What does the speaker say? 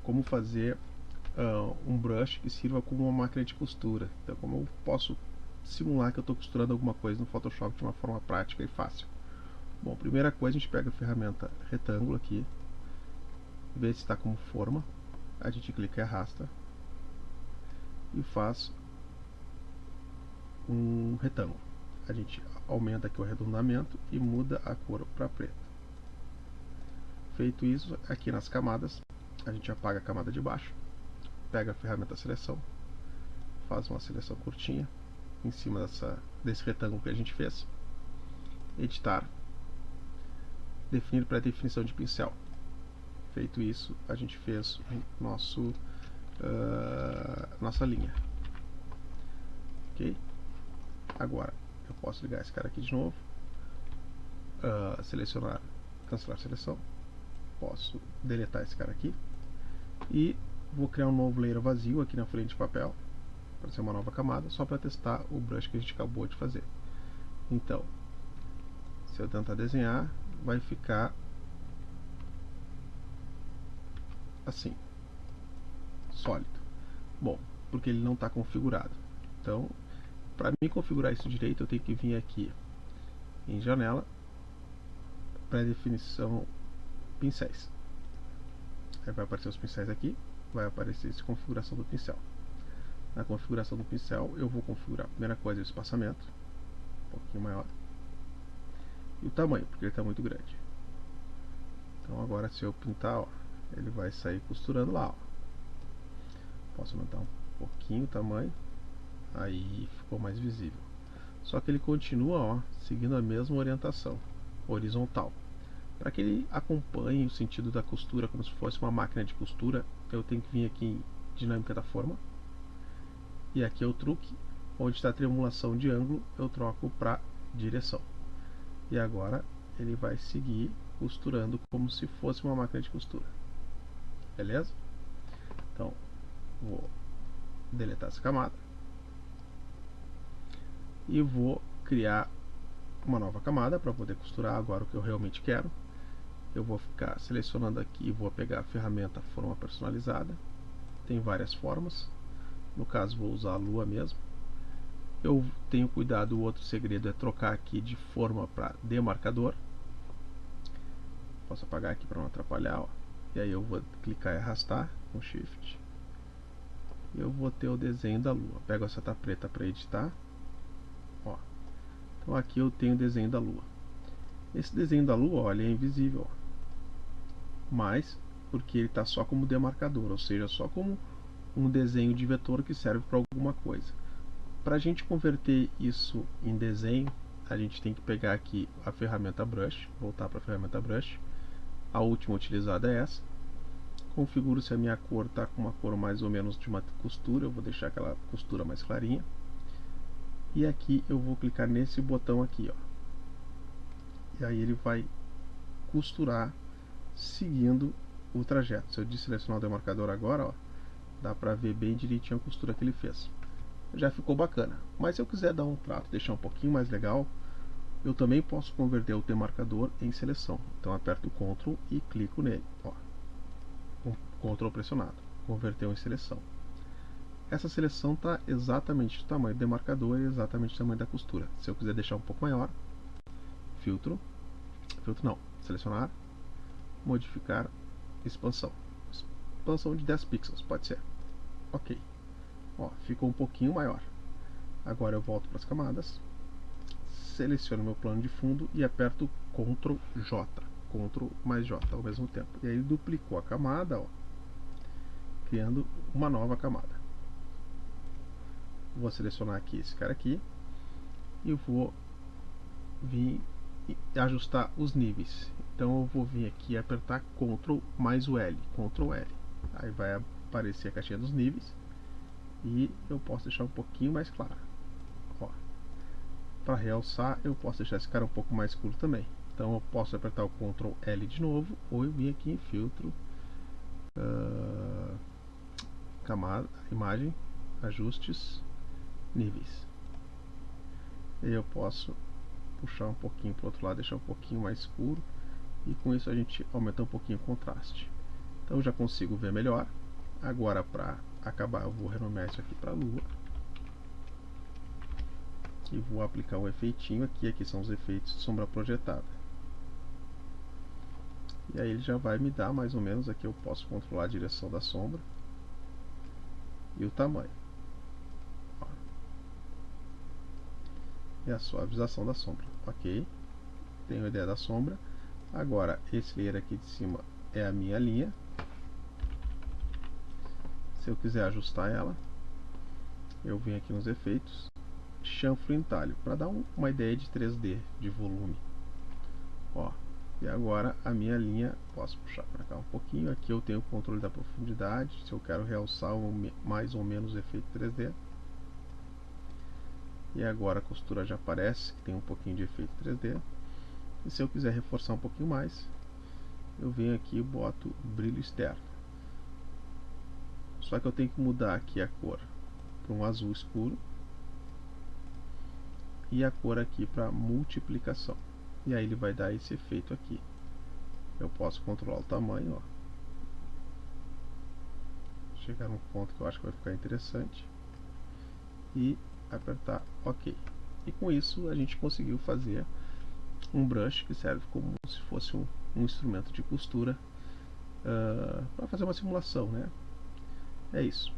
como fazer um brush que sirva como uma máquina de costura. Então, como eu posso simular que eu estou costurando alguma coisa no Photoshop de uma forma prática e fácil. Bom, primeira coisa, a gente pega a ferramenta retângulo aqui, vê se está como forma, a gente clica e arrasta e faz um retângulo. A gente aumenta aqui o arredondamento e muda a cor para preto. Feito isso, aqui nas camadas, a gente apaga a camada de baixo, pega a ferramenta seleção, faz uma seleção curtinha em cima desse retângulo que a gente fez, editar, definir pré-definição de pincel. Feito isso, a gente fez nossa linha. Ok? Agora, eu posso ligar esse cara aqui de novo, selecionar, cancelar a seleção, posso deletar esse cara aqui e vou criar um novo layer vazio aqui na folha de papel para ser uma nova camada, só para testar o brush que a gente acabou de fazer. Então, se eu tentar desenhar, vai ficar assim, sólido. Bom, porque ele não está configurado. Então, para mim configurar isso direito, eu tenho que vir aqui em janela, pré-definição, pincéis. Aí vai aparecer os pincéis aqui, vai aparecer essa configuração do pincel. Na configuração do pincel, eu vou configurar a primeira coisa o espaçamento, um pouquinho maior, e o tamanho, porque ele está muito grande. Então agora, se eu pintar, ó, ele vai sair costurando lá. Ó. Posso aumentar um pouquinho o tamanho, aí ficou mais visível. Só que ele continua, ó, seguindo a mesma orientação, horizontal. Para que ele acompanhe o sentido da costura como se fosse uma máquina de costura, eu tenho que vir aqui em dinâmica da forma. E aqui é o truque, onde está a triangulação de ângulo, eu troco para direção. E agora ele vai seguir costurando como se fosse uma máquina de costura. Beleza? Então, vou deletar essa camada. E vou criar uma nova camada para poder costurar agora o que eu realmente quero. Eu vou ficar selecionando aqui e vou pegar a ferramenta forma personalizada. Tem várias formas. No caso, vou usar a lua mesmo. Eu tenho cuidado, o outro segredo é trocar aqui de forma para demarcador. Posso apagar aqui para não atrapalhar. Ó. E aí eu vou clicar e arrastar com Shift. E eu vou ter o desenho da lua. Pego a seta preta para editar. Ó. Então aqui eu tenho o desenho da lua. Esse desenho da lua, ó, ele é invisível. Ó. Mas porque ele está só como demarcador, ou seja, só como um desenho de vetor que serve para alguma coisa. Para a gente converter isso em desenho, a gente tem que pegar aqui a ferramenta Brush, voltar para a ferramenta Brush. A última utilizada é essa. Configuro se a minha cor está com uma cor mais ou menos de uma costura, eu vou deixar aquela costura mais clarinha. E aqui eu vou clicar nesse botão aqui, ó. E aí ele vai costurar seguindo o trajeto. Se eu desselecionar o demarcador agora, ó, dá para ver bem direitinho a costura que ele fez. Já ficou bacana. Mas se eu quiser dar um trato, deixar um pouquinho mais legal, eu também posso converter o demarcador em seleção. Então aperto o Ctrl e clico nele. Ó. Ctrl pressionado. Converteu em seleção. Essa seleção está exatamente do tamanho do demarcador e exatamente do tamanho da costura. Se eu quiser deixar um pouco maior, filtro não, selecionar, modificar, expansão. Expansão de 10 pixels, pode ser. Ok. Ó, ficou um pouquinho maior. Agora eu volto para as camadas, seleciono meu plano de fundo e aperto Ctrl J, Ctrl mais J ao mesmo tempo. E aí duplicou a camada, ó, criando uma nova camada. Vou selecionar aqui esse cara aqui e vou vir e ajustar os níveis. Então eu vou vir aqui e apertar Ctrl mais o L, Ctrl L. Aí vai aparecer a caixinha dos níveis e eu posso deixar um pouquinho mais claro. Para realçar, eu posso deixar esse cara um pouco mais escuro também. Então eu posso apertar o Ctrl L de novo, ou eu vim aqui em filtro, camada, imagem, ajustes, níveis. E eu posso puxar um pouquinho para o outro lado, deixar um pouquinho mais escuro, e com isso a gente aumenta um pouquinho o contraste. Então já consigo ver melhor. Agora, para acabar, eu vou renomear isso aqui para Lua. E vou aplicar um efeitinho aqui. Aqui são os efeitos de sombra projetada. E aí ele já vai me dar mais ou menos, aqui eu posso controlar a direção da sombra e o tamanho. Ó. E a suavização da sombra. Ok. Tenho a ideia da sombra. Agora, esse layer aqui de cima é a minha linha. Se eu quiser ajustar ela, eu venho aqui nos efeitos, chanfro em entalho, para dar uma ideia de 3D, de volume. Ó, e agora a minha linha, posso puxar para cá um pouquinho, aqui eu tenho o controle da profundidade, se eu quero realçar mais ou menos o efeito 3D. E agora a costura já aparece, que tem um pouquinho de efeito 3D. E se eu quiser reforçar um pouquinho mais, eu venho aqui e boto brilho externo. Só que eu tenho que mudar aqui a cor para um azul escuro e a cor aqui para multiplicação. E aí ele vai dar esse efeito aqui. Eu posso controlar o tamanho, ó. Chegar num ponto que eu acho que vai ficar interessante e apertar OK. E com isso a gente conseguiu fazer um brush que serve como se fosse um instrumento de costura para fazer uma simulação, né? É isso.